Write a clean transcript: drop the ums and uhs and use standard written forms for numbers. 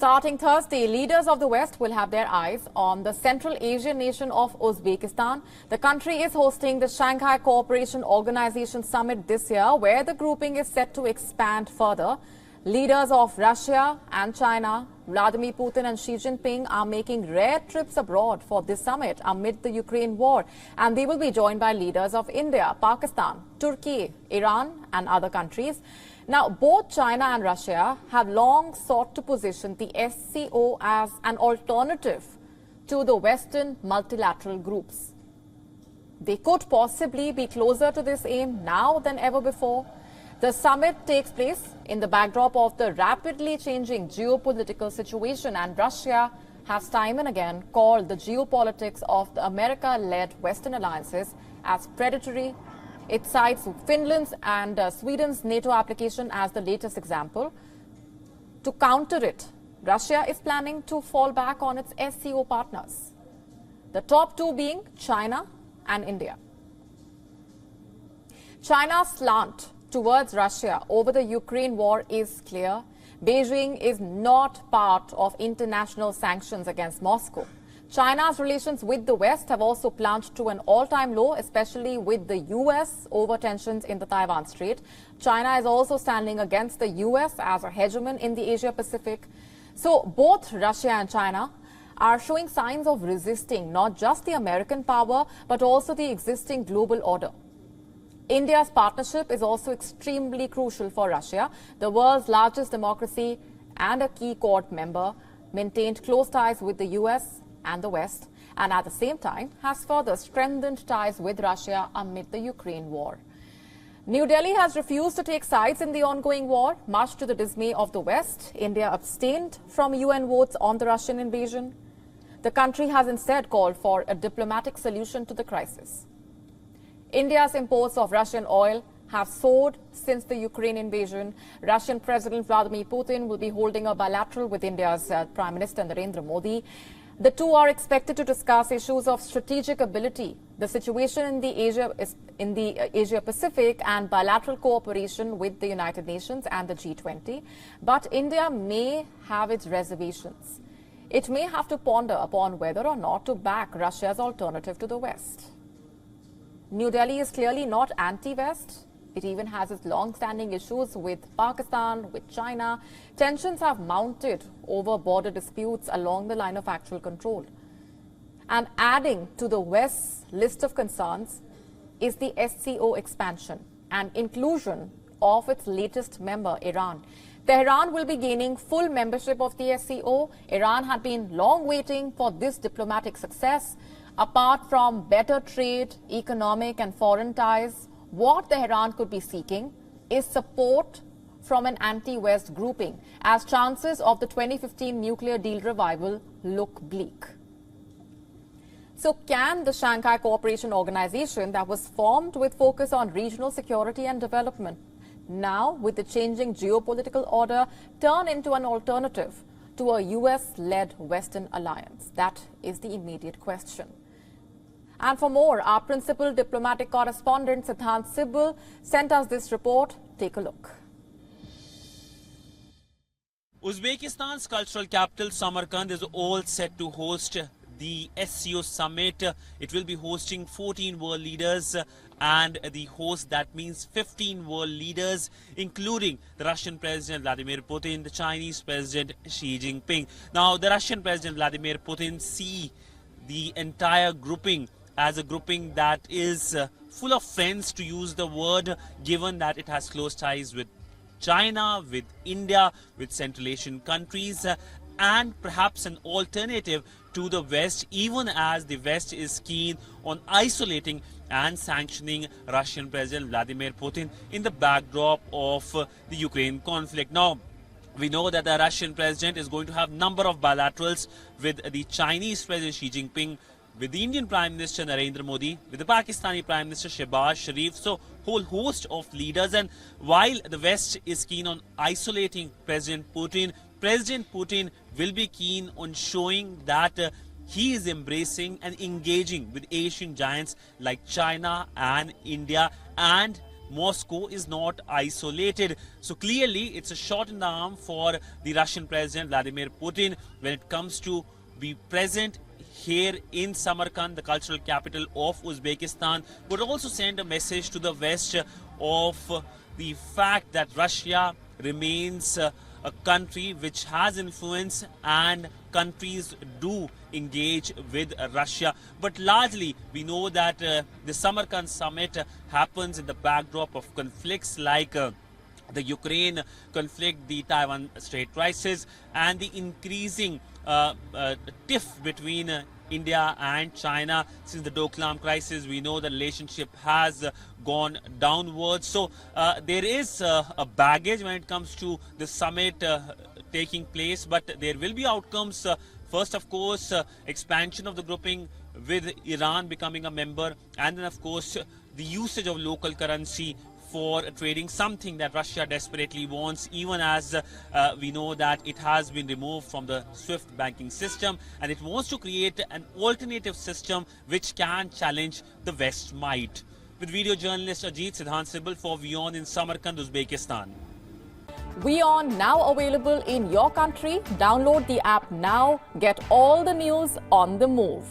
Starting Thursday, leaders of the West will have their eyes on the Central Asian nation of Uzbekistan. The country is hosting the Shanghai Cooperation Organization Summit this year, where the grouping is set to expand further. Leaders of Russia and China, Vladimir Putin and Xi Jinping, are making rare trips abroad for this summit amid the Ukraine war. And they will be joined by leaders of India, Pakistan, Turkey, Iran and other countries. Now, both China and Russia have long sought to position the SCO as an alternative to the Western multilateral groups. They could possibly be closer to this aim now than ever before. The summit takes place in the backdrop of the rapidly changing geopolitical situation, and Russia has time and again called the geopolitics of the America-led Western alliances as predatory. It cites Finland's and Sweden's NATO application as the latest example. To counter it, Russia is planning to fall back on its SCO partners, the top two being China and India. China's slant towards Russia over the Ukraine war is clear. Beijing is not part of international sanctions against Moscow. China's relations with the West have also plunged to an all-time low, especially with the U.S. over tensions in the Taiwan Strait. China is also standing against the U.S. as a hegemon in the Asia-Pacific. So both Russia and China are showing signs of resisting not just the American power, but also the existing global order. India's partnership is also extremely crucial for Russia. The world's largest democracy and a key Quad member maintained close ties with the U.S. and the West, and at the same time has further strengthened ties with Russia amid the Ukraine war. New Delhi has refused to take sides in the ongoing war, much to the dismay of the West. India abstained from UN votes on the Russian invasion. The country has instead called for a diplomatic solution to the crisis. India's imports of Russian oil have soared since the Ukraine invasion. Russian President Vladimir Putin will be holding a bilateral with India's Prime Minister Narendra Modi. The two are expected to discuss issues of strategic ability, the situation in the Asia-Pacific, and bilateral cooperation with the United Nations and the G20. But India may have its reservations. It may have to ponder upon whether or not to back Russia's alternative to the West. New Delhi is clearly not anti-West. It even has its long-standing issues with Pakistan, with China. Tensions have mounted over border disputes along the line of actual control. And adding to the West's list of concerns is the SCO expansion and inclusion of its latest member, Iran. Tehran will be gaining full membership of the SCO. Iran had been long waiting for this diplomatic success. Apart from better trade, economic and foreign ties, what Tehran could be seeking is support from an anti-West grouping, as chances of the 2015 nuclear deal revival look bleak. So can the Shanghai Cooperation Organization, that was formed with focus on regional security and development, now with the changing geopolitical order, turn into an alternative to a US-led Western alliance? That is the immediate question. And for more, our principal diplomatic correspondent, Siddhant Sibal, sent us this report. Take a look. Uzbekistan's cultural capital, Samarkand, is all set to host the SCO Summit. It will be hosting 14 world leaders, and the host, that means 15 world leaders, including the Russian President Vladimir Putin, the Chinese President Xi Jinping. Now, the Russian President Vladimir Putin see the entire grouping as a grouping that is full of friends, to use the word, given that it has close ties with China, with India, with Central Asian countries, and perhaps an alternative to the West, even as the West is keen on isolating and sanctioning Russian President Vladimir Putin in the backdrop of the Ukraine conflict. Now, we know that the Russian president is going to have a number of bilaterals with the Chinese President Xi Jinping, with the Indian Prime Minister Narendra Modi, with the Pakistani Prime Minister Shehbaz Sharif. So, whole host of leaders. And while the West is keen on isolating President Putin will be keen on showing that he is embracing and engaging with Asian giants like China and India, and Moscow is not isolated. So clearly, it's a shot in the arm for the Russian President Vladimir Putin when it comes to be present here in Samarkand, the cultural capital of Uzbekistan, but also send a message to the West of the fact that Russia remains a country which has influence and countries do engage with Russia. But largely, we know that the Samarkand summit happens in the backdrop of conflicts like the Ukraine conflict, the Taiwan Strait crisis, and the increasing tiff between India and China. Since the Doklam crisis, we know the relationship has gone downwards. So there is a baggage when it comes to the summit taking place, but there will be outcomes. First, of course, expansion of the grouping with Iran becoming a member, and then, of course, the usage of local currency for trading, something that Russia desperately wants, even as we know that it has been removed from the SWIFT banking system, and it wants to create an alternative system which can challenge the West might. With video journalist Ajit Siddhant Sibal for WION in Samarkand, Uzbekistan. WION now available in your country. Download the app now. Get all the news on the move.